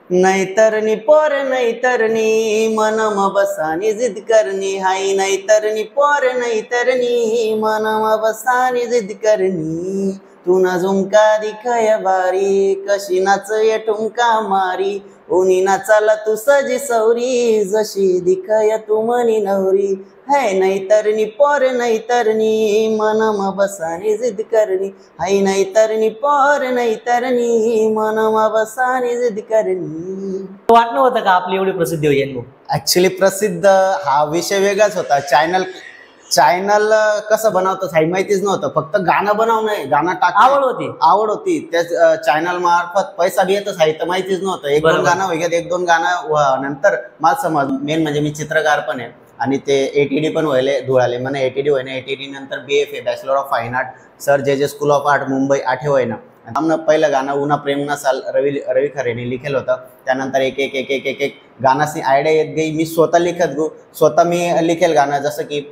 नैतरनी पोर नैतरनी मनम बसानी जिद करनी हाय नैतरनी पोर नैतरनी मनम बसानी जिद करनी तू ना झुमका दिखाय बारी कशी नाचय ठुमका मारी उनी नाचाला तू सजी सौरी जशी दिखाय तू मनी नवरी है नैतरनी पोर नैतरनी मनम बसानी जिद करनी हाय नैतरनी पोर नैतरनी मनम बसानी जिद करनी। वाटणं होतं का आपली एवढी प्रसिद्धी होईल? ऍक्च्युली प्रसिद्ध हा विषय वेगळाच होता। चॅनल कसं बनवतं हे माहितीच नव्हतं, फक्त गाणं बनवणं गाणं आवड होती त्या चॅनल मार्फत पैसा बी येतच आहे तर माहितीच नव्हतं। एक दोन गाणं वगैरे एक दोन गाणं नंतर मला समज मेन म्हणजे मी चित्रकार पण आहे आणि ते एटीडी पण व्हायले धुळाले मला एटीडी व्हायना एटीडी नंतर BFA bachelor of fine art sir जे स्कूल ऑफ आर्ट मुंबई 8 व्हायना। आमनं पहिलं गाणं उना प्रेमना साल रवी खरेने लिखेल होतं। त्यानंतर एक एक एक एक एक एक गाण्याची आयडिया येत गई, मी स्वतः लिखत गो, स्वतः मी लिखेल गाणं जसं की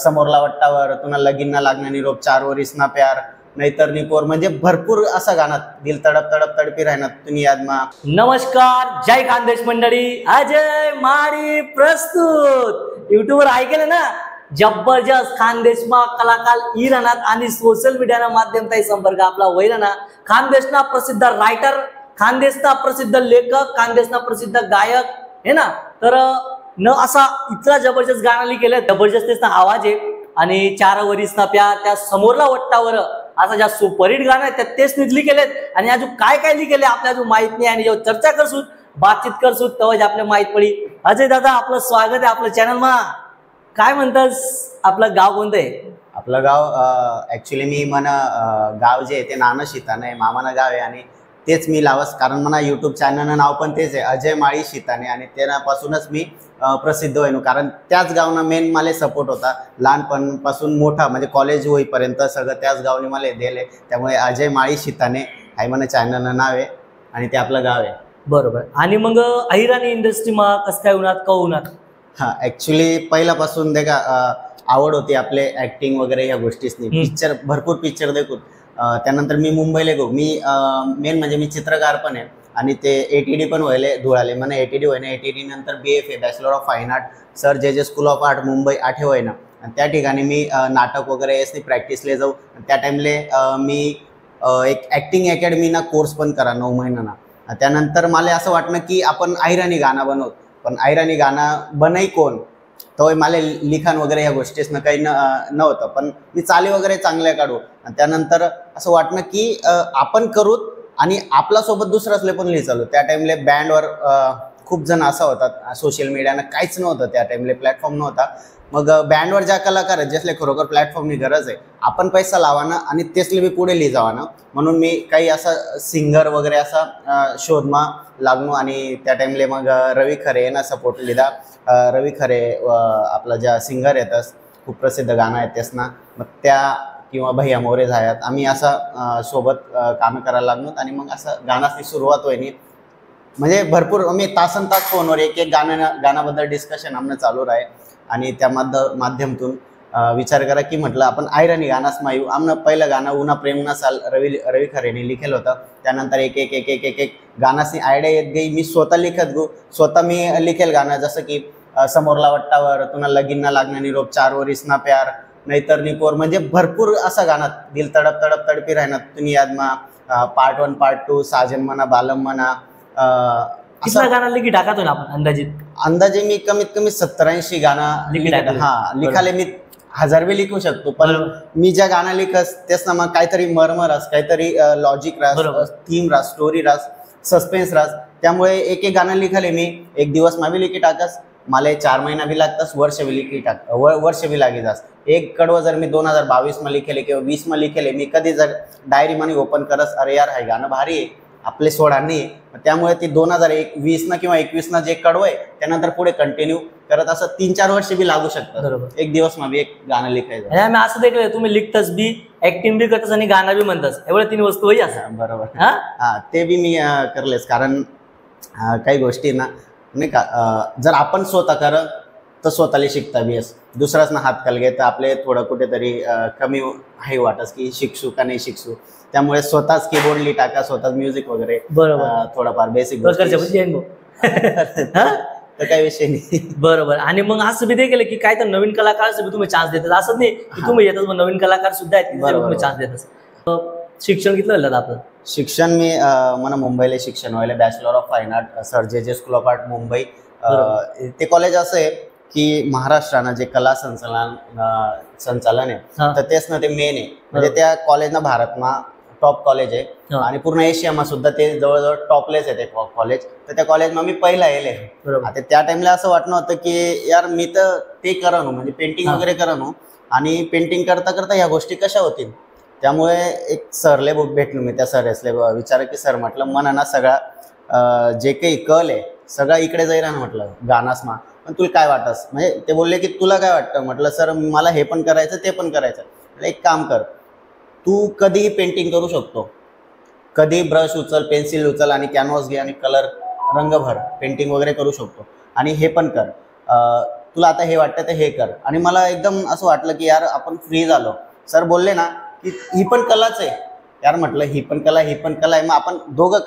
समोरला वट्टावर तुला लगीन ना लागणार निरोप 4 वरीस ना प्यार नैतरनी पोर म्हणजे भरपूर असं गाणं दिल तडप तडप तडपी राहणार तुम्ही याद मा। नमस्कार जय खानदेश मंडळी, अजय माळी प्रस्तुत युट्यूबवर ऐकलं ना जबरदस्त खानदेशमा कलाकार ई राहणार आणि सोशल मीडियाना माध्यमताही संपर्क आपला होईल ना। खानदेशना प्रसिद्ध रायटर, खानदेशना प्रसिद्ध लेखक, खानदेशना प्रसिद्ध गायक है ना। तर न असा इतका जबरदस्त गाणं लिहिलेलं, जबरदस्त आवाज आहे आणि 4 वरीस ना प्यार त्या समोरला वट्टावर असा ज्या सुपरहिट गाणं आहे तेच निधली केलेत आणि अजून काय काय लिहिलेले आपल्या अजून माहित नाही आणि जेव्हा चर्चा करसूत बातचीत करसूत तेव्हा आपल्या माहित पडी। अजय दादा आपलं स्वागत आहे आपलं चॅनल मा। काय म्हणतास, आपलं गाव कोणतं आहे? आपलं गाव ऍक्च्युली मी गाव जे आहे ते नाना शिताने आहे, मामाना गाव आहे आणि तेच मी लावस कारण मला यूट्यूब चॅनलचं नाव पण तेच आहे अजय माळी शिताने आणि त्यापासूनच मी प्रसिद्ध होईन कारण त्याच गावना मेन मला सपोर्ट होता लहानपणापासून मोठा म्हणजे कॉलेज होईपर्यंत सगळं त्याच गावने मला दिले। त्यामुळे अजय माळी शिताने आहे मला चॅनलचं नाव आहे आणि ते आपलं गाव आहे। बरोबर। आणि मग अहिराणी इंडस्ट्रीमा कसं काय होणार का होणार? हा ऍक्च्युली पहिल्यापासून दे का आवड होती आपले ऍक्टिंग वगैरे ह्या गोष्टीसनी, पिक्चर भरपूर पिक्चर देखून त्यानंतर मी मुंबईला गो, मी मेन म्हणजे मी चित्रकार पण आहे आणि ते एटीडी पण व्हायले धुळाले मला एटीडी व्हायना एटीडी नंतर BFA bachelor of fine art sir जे स्कूल ऑफ आर्ट मुंबई 8 व्हायना आणि त्या ठिकाणी मी नाटक वगैरे याची प्रॅक्टिसला जाऊ। त्या टाइमले मी एक ऍक्टिंग अकॅडमीना कोर्स पण करा 9 महिन्यांना। त्यानंतर मला असं वाटलं की आपण अहिराणी गाणं बनवू, पण अहिराणी गाणं बनाई कोण तो मला लिखाण वगैरे ह्या गोष्टीसनं काही नव्हतं, पण मी चाली वगैरे चांगल्या काढू आणि त्यानंतर असं वाटलं की आपण करूत आणि आपल्यासोबत दुसऱ्यासले पण लिहि चालू। त्या टाइमले बँडवर खूप जण असं होतात, सोशल मीडियानं काहीच नव्हतं त्या टाइमले, प्लॅटफॉर्म नव्हता। मग बँडवर ज्या कलाकार आहेत ज्यासले खरोखर प्लॅटफॉर्मनी गरज आहे आपण पैसा लावाना आणि तेसले मी पुढे लिहि जावाना, म्हणून मी काही असं सिंगर वगैरे असा शोधमा लागलो आणि त्या टाइमले मग रवी खरे यांना सपोर्ट लिदा। रवी खरे आपला ज्या सिंगर येतात खूप प्रसिद्ध गाणं आहेत त्यासना, मग त्या किंवा भैया मोरे झाल्यात आम्ही असं सोबत कामं करायला लागलो आणि मग असं गाण्याची सुरुवात होईनी म्हणजे भरपूर आम्ही तासन तास फोनवर एक एक गाण्याबद्दल डिस्कशन आमनं चालू राहे आणि त्या माध्यमातून विचार करा की म्हटलं आपण अहिराणी गाणास मायू। आमनं पहिलं गाणं उना प्रेमना साल रवी खरेने लिखेल होतं। त्यानंतर एक एक एक एक एक एक गाण्याची आयडिया येत गई, मी स्वतः लिखत गो, स्वतः मी लिखेल गाणं जसं की समोरला वट्टावर तुला लगीन ना लागणार निरोप 4 वरीस ना प्यार नैतरनी पोर म्हणजे भरपूर असं गाणं दिल तडप तडप तडपी राहणार तुम्ही याद मा, पार्ट 1 पार्ट 2 साजन म्हणा बालम म्हणा। कितना गाणं लिखी टाकतो ना आपण अंदाजे मी कमीत कमी 70-80 गाणं हा लिखाले मी 1000 बी लिखू शकतो, पण मी ज्या गाणं लिखस तेच ना मग काहीतरी मर्म रास, काहीतरी लॉजिक रास, थीम रास, स्टोरी रास, सस्पेन्स रास, त्यामुळे एक एक गाणं लिखाले मी एक दिवस मा बी लिखी टाकस, मला 4 महिना बी लागतास, वर्ष बी लिखी वर्ष बी लागी जास। एक कडवं जर मी 2022 मा लिखेले किंवा 20 मा लिखेले मी कधी जर डायरी मनी ओपन करस अरे यार हे गाणं भारी आहे आपले सोडांनी, त्यामुळे ती 2020 ना किंवा 21 ना जे कडवं आहे त्यानंतर पुढे कंटिन्यू करत असं 3-4 वर्ष बी लागू शकतात। एक दिवस मा बी एक गाणं लिखायचं। आम्ही असं देखलं तुम्ही लिखतस बी, ऍक्टिंग बी करतस आणि गाणं बी म्हणतस, एवढ्या 3 वस्तू होई असं? बरोबर हा ते बी मी करलेस कारण काही गोष्टी ना नाही का जर आपण स्वतः कर तर स्वतःला शिकता बी येस. दुसराच ना हात खाली तर आपले थोडं कुठेतरी कमी आहे वाटस की शिकसू का नाही शिकसू. त्यामुळे स्वतःच कीबोर्डली टाका, स्वतःच म्युझिक वगैरे बरोबर. थोडाफार बेसिक प्रकारच्या म्हणजे जैन भाऊ. हा? तर काही विषय नाही. बरोबर. आणि मग असं बी ते केलं की काय तर नवीन कलाकार तुम्ही चान्स देतात, असंच नाही की तुम्ही येतात मग नवीन कलाकार सुद्धा आहेत की बरोबर. तुम्ही चान्स देतात. शिक्षण किती झालं आपलं? शिक्षण मी मला मुंबईला शिक्षण व्हायला bachelor of fine art sir जे स्कूल ऑफ आर्ट मुंबई. ते कॉलेज असं आहे की महाराष्ट्रानं जे कला संचालन आहे तर तेच ना ते मेन आहे. म्हणजे त्या कॉलेजना भारतमा टॉप कॉलेज आहे आणि पूर्ण एशियामा सुद्धा ते जवळजवळ टॉपलेच आहे ते कॉलेज. तर त्या कॉलेजमा मी पहिला येले. आता त्या टाइमला असं वाटणं होतं की यार मी तर ते करणं म्हणजे पेंटिंग वगैरे करणं आणि पेंटिंग करता करता ह्या गोष्टी कशा होतील. त्यामुळे एक सरले भेटलो मी. त्या सरले विचार की सर म्हटलं मन ना सगळा जे काही कल आहे सगळा इकडे जाईल ना म्हटलं गानासमा, पण तुला काय वाटस. म्हणजे ते बोलले की तुला काय वाटतं. म्हटलं सर मला हे पण करायचं ते पण करायचं. एक काम कर, तू कधीही पेंटिंग करू शकतो. कधी ब्रश उचल, पेन्सिल उचल आणि कॅनव्हास घे आणि कलर रंग भर, पेंटिंग वगैरे करू शकतो. आणि हे पण कर, तुला आता हे वाटतं तर हे कर. आणि मला एकदम असं वाटलं की यार आपण फ्री झालो. सर बोलले ना की ही पण कलाच आहे. यार म्हटलं ही पण कला ही पण कला आहे, मग आपण दोघं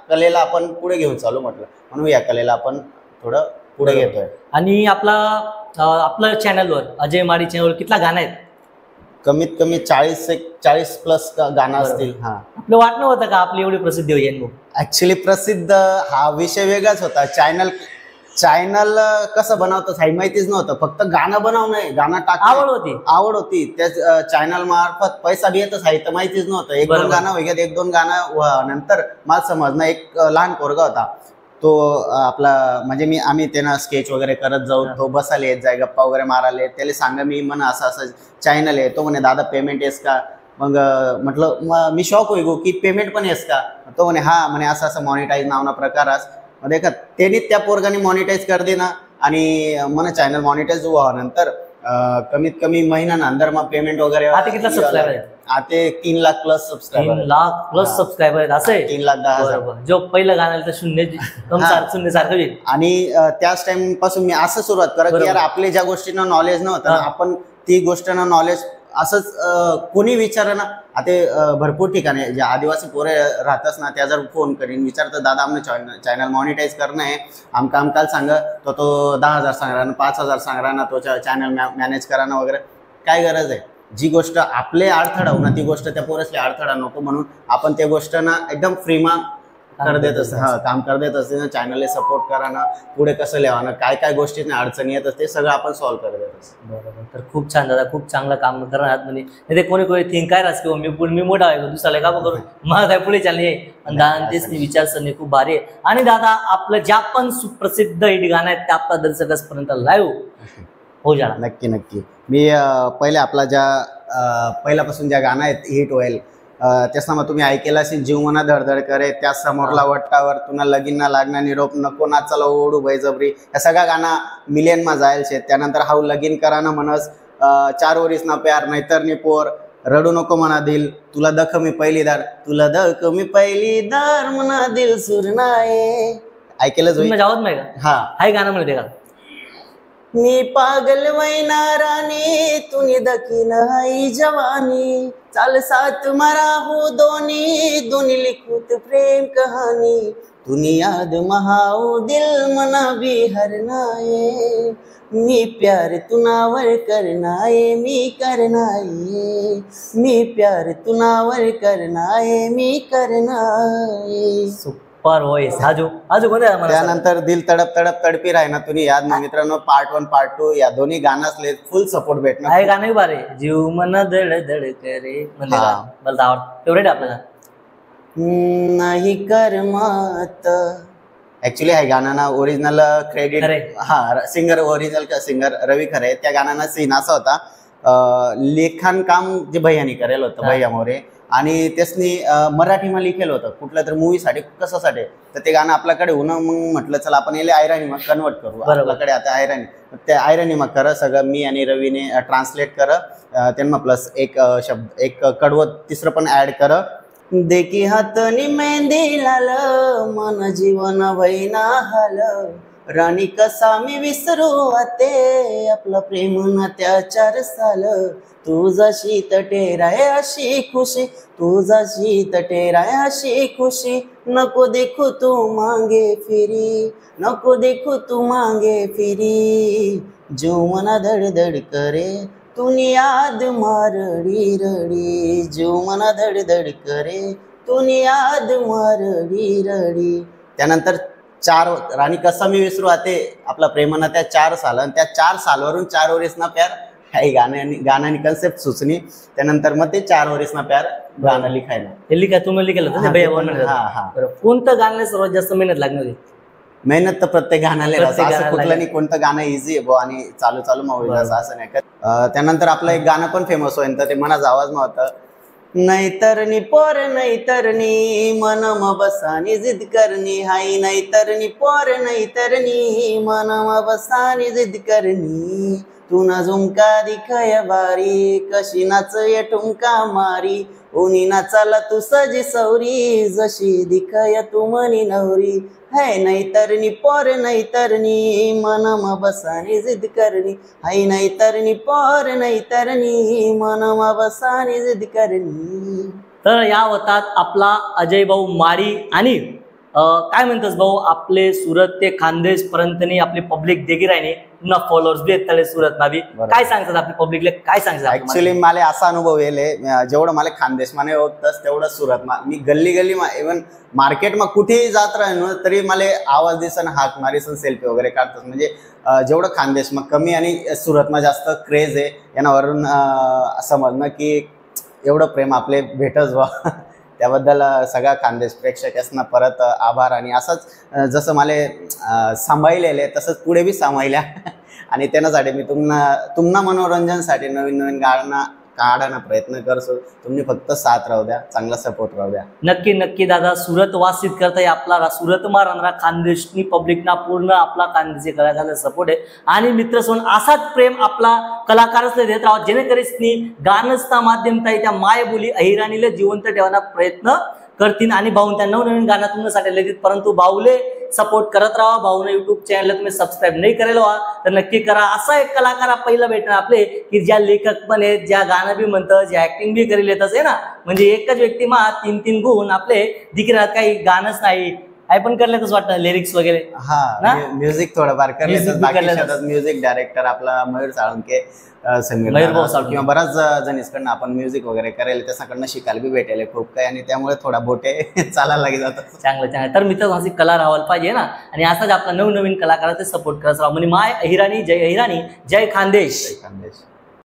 कलेला आपण पुढे घेऊन चालू म्हटलं. म्हणून या कलेला आपण थोडं पुढे घेतोय. आणि आपलं चॅनलवर अजय माडी चॅनलवर कितला गाणं आहेत? कमीत कमी 40 प्लस गाणं असतील. हा, आपलं वाटणं होतं का आपली एवढी प्रसिद्धी होईल? ऍक्च्युली प्रसिद्ध हा विषय वेगळाच होता. चॅनल कसं बनवतं हे माहितीच नव्हतं. फक्त गाणं बनवणं, गाणं टाकणं आवड होती. त्या चॅनल मार्फत पैसा बी येतच आहे तर माहितीच नव्हतं. एक दोन गाणं वगैरे, एक दोन गाणं नंतर मला समजणं. एक लहान पोरगा होता तो आपला म्हणजे आम्ही त्यांना स्केच वगैरे करत जाऊ. तो बसायला येत जाय, गप्पा वगैरे मारायला. त्याला सांगा मी म्हण असं असं चॅनल आहे. तो म्हणे दादा पेमेंट येस का. मग म्हटलं मी शॉक होई गो की पेमेंट पण येस का. तो म्हणे हा म्हणे असं असं मॉनिटाईज नावना प्रकार अस. मग देखा त्यांनी त्या पोरगाने मॉनिटाईज कर दे ना आणि मन चॅनल मॉनिटाईज व्हा. नंतर कमीत कमी महिन्यानंतर मग पेमेंट वगैरे. आता किती सबस्क्रायबर आहेत? आता 3 lakh plus subscriber. 3 lakh plus subscriber आहेत. असं 3,10,000. जो पहिलं गाणं तर शून्य सारखं होईल. आणि त्याच टाइम पासून मी असं सुरुवात करा की यार आपल्या ज्या गोष्टींना नॉलेज नव्हतं ना आपण ती गोष्टींना नॉलेज असंच कोणी विचार ना. आता भरपूर ठिकाणी ज्या आदिवासी पोरे राहतच ना त्या जर फोन करीन विचारतात दादा आम्ही चॅनल मॉनिटाईज करणं आहे आमका आमकाल सांग तो 10,000 सांगा ना 5,000 सांगा ना तो चॅनल मॅनेज करा ना वगैरे. काय गरज आहे. जी गोष्ट आपले अडथळा हो ना ती गोष्ट त्या पोरेसले अडथळा नको म्हणून आपण त्या गोष्टींना एकदम फ्रीमा कर देत असते. हा काम कर देत असते ना. चॅनलला सपोर्ट करा ना. पुढे कसं लिहावं काय काय गोष्टी अडचणी येत असते सगळं आपण सॉल्व्ह कर देत असतो. बरोबर. तर खूप छान दादा, खूप चांगलं काम करणार म्हणजे ते कोणी थिंक काय राहत किंवा मी मोठा आहे दुसऱ्याला काम करून मला काय पुढे चालले आणि तेच विचारसरणी खूप भारी आहे. आणि दादा आपलं ज्या पण सुप्रसिद्ध हिट गाणं आहेत त्या आपल्या दर्शकांपर्यंत लाईव्ह हो जा. नक्की नक्की. मी पहिले आपला ज्या पहिल्यापासून ज्या गाणं आहेत हिट होईल त्यासना मग तुम्ही ऐकेला असेल जीव मना धडधड करे, त्या समोरला वट्टावर तुला लगीन ना लागणार निरोप नको नाचाला ओढू बैजबरी. या सगळ्या गाणं मिलियनमा जायल शे. त्यानंतर हाऊ लगीन करा ना म्हणस 4 वरीस ना प्यार नाहीतर नि पोर रडू नको म्हणा दिल तुला दख मी पहिलीदार तुला दख मी पहिलीदार म्हणा दिल सुरनाये. ऐकेलच होईल जावत नाही का. हा हाय गाणं म्हणते का मी पागल वैनारानी तुनी दखीन हाई जवानी चाल साथ मरा हो दोनी लिखूत प्रेम कहानी तुनी याद महाऊ दिल मना भी हरनाए मी प्यार तुनावर करनाए मी करनाए मी प्यार तुनावर करनाए मी करनाए. Super voice. आजू कोणत्या त्यानंतर दिल तडप तडप तडपी राही ना तुम्ही याद ना मित्रांनो पार्ट 1 पार्ट 2 या दोन्ही गाण्यासले फुल सपोर्ट भेटणार. आहे गाणं बारे जीव मन धड धड करे मला आवडतं. फेवरेट आपल्याला नाही करमात. ऍक्च्युली आहे गाणं original credit singer original singer Ravi Khare. त्या गाण्याना सीन असा होता लेखन काम जे भैयानी करेल होतं भैया मोरे आणि त्यासनी मराठीमा लिखेल होतं कुठल्या तरी मूवीसाठी कशासाठी. तर ते गाणं आपल्याकडे होणं मग म्हटलं चला आपण याला आयराणी कन्वर्ट करू. आपल्याकडे आता आयराणी त्या आयराणी मग कर सगळं मी आणि रवीने ट्रान्सलेट कर त्यांना प्लस एक शब्द एक कडवं तिसरं पण ऍड कर. देखी हातनी मेहंदी लाल मन जीवन वैना हाल राणी कसा मी विसरू आते आपला प्रेम नात्या 4 साल तू जशी तटेराय अशी खुशी तू जशी तटेराय अशी खुशी नको देखू तू मांगे फिरी नको देखू तू मांगे फिरी जो मना धडधड करे तुनी याद मारडी रडी जो मना धडधड करे तुनी याद मारडी रडी. त्यानंतर 4 राणी कसा मी विसरू आते आपला प्रेमाना त्या 4 साल आणि त्या 4 सालवरून 4 वरीस ना प्यार काही गाण्यानी कन्सेप्ट सुचणी. त्यानंतर मग ते 4 वरीस ना प्यार गाणं लिखायला हे लिखा तुम्ही लिहिलं होतं भैया बोलणार. हा. कोणतं गाणं सर्वात जास्त मेहनत लागणार आहे? मेहनत तर प्रत्येक गाण्याला प्रत्येक असं गाण्याला कुठलं नाही कोणतं गाणं इझी आहे आणि चालू मग होईल असं नाही. त्यानंतर आपलं एक गाणं पण फेमस होईल तर ते मनाचा आवाज मग होतं नैतरनी पोर नैतरनी मनम बसानी जिद करनी हाई नैतरनी पोर नैतरनी मनम बसानी जिद करनी तू ना झुमका दिखय बारी कशी नाच ये ठुमका मारी उनी नाचाला तू सजी सौरी जशी दिखय तू मनी नवरी है नैतरनी पोर नैतरनी मनम बसानी जिद करनी हाय नैतरनी पोर नैतरनी मनम बसानी जिद करनी. तर या होतात आपला अजय भाऊ माळी आणि काय म्हणतोस भाऊ आपले सुरत ते खानदेश पर्यंतनी आपली पब्लिक देखील राहिली पुन्हा फॉलोअर्स बी आहेत सुरत नावी काय सांगतात आपली पब्लिकला काय सांगतात? ऍक्च्युली मला असा अनुभव येले जेवढं मला खानदेश माने होतच तेवढं सुरत मी गल्ली इव्हन मार्केटमा कुठेही जात राहिलो तरी मला आवाज दिसन हाक मारीसन सेल्फी वगैरे काढतात. म्हणजे जेवढं खानदेश मग कमी आणि सुरतमा जास्त क्रेज आहे यावरून समजणं की एवढं प्रेम आपले भेटच व्हा. त्याबद्दल सगळ्या खानदेश प्रेक्षकांना परत आभार. आणि असंच जसं मला सांभाळलेले तसंच पुढे बी सांभाळल्या आणि त्यासाठी मी तुम्हाला मनोरंजनसाठी नवीन गाणं काढायला प्रयत्न करतो. तुम्ही फक्त साथ राहू द्या चांगला सपोर्ट राहू द्या. नक्की दादा सुरत वासित करताय आपला सुरत मा राहणारा खानदेशनी पब्लिकना पूर्ण आपला खानदेशी कलाकारांचा सपोर्ट आहे आणि मित्र सोन असाच प्रेम आपला कलाकारच देत राहा जेणेकरी गाणंचा माध्यम त्या मायबोली अहिराणीला जिवंत ठेवण्याचा प्रयत्न करतील आणि भाऊन त्या नवनवीन गाणं तुमच्यासाठी लिहितील. परंतु भाऊले सपोर्ट करत राहा. भाऊने युट्यूब चॅनलला तुम्ही सबस्क्राईब नाही करेल तर नक्की करा. असा एक कलाकार पहिला भेटणार आपले की ज्या लेखक पण आहेत ज्या गाणं बी म्हणतं ज्या ऍक्टिंग बी करेल येत असे ना. म्हणजे एकच व्यक्ती मा 3 गुण आपले दिखणार काही गाणंच नाही आई पण करलेतच वाटतं लिरिक्स वगैरे. हा म्युझिक थोडंफार करले म्युझिक डायरेक्टर आपला मयूर साळुंके समीर किंवा बऱ्याच जणीकडनं आपण म्युझिक वगैरे करायला त्याच्याकडनं शिकायला बी भेटायला खूप काही आणि त्यामुळे थोडा बोटे चालायला लागेल जातात. चांगलं तर मित्र अशी कला राहायला पाहिजे ना आणि असाच आपला नवनवीन कलाकाराचे सपोर्ट करत राहा. म्हणजे माय अहिराणी जय खानदेश.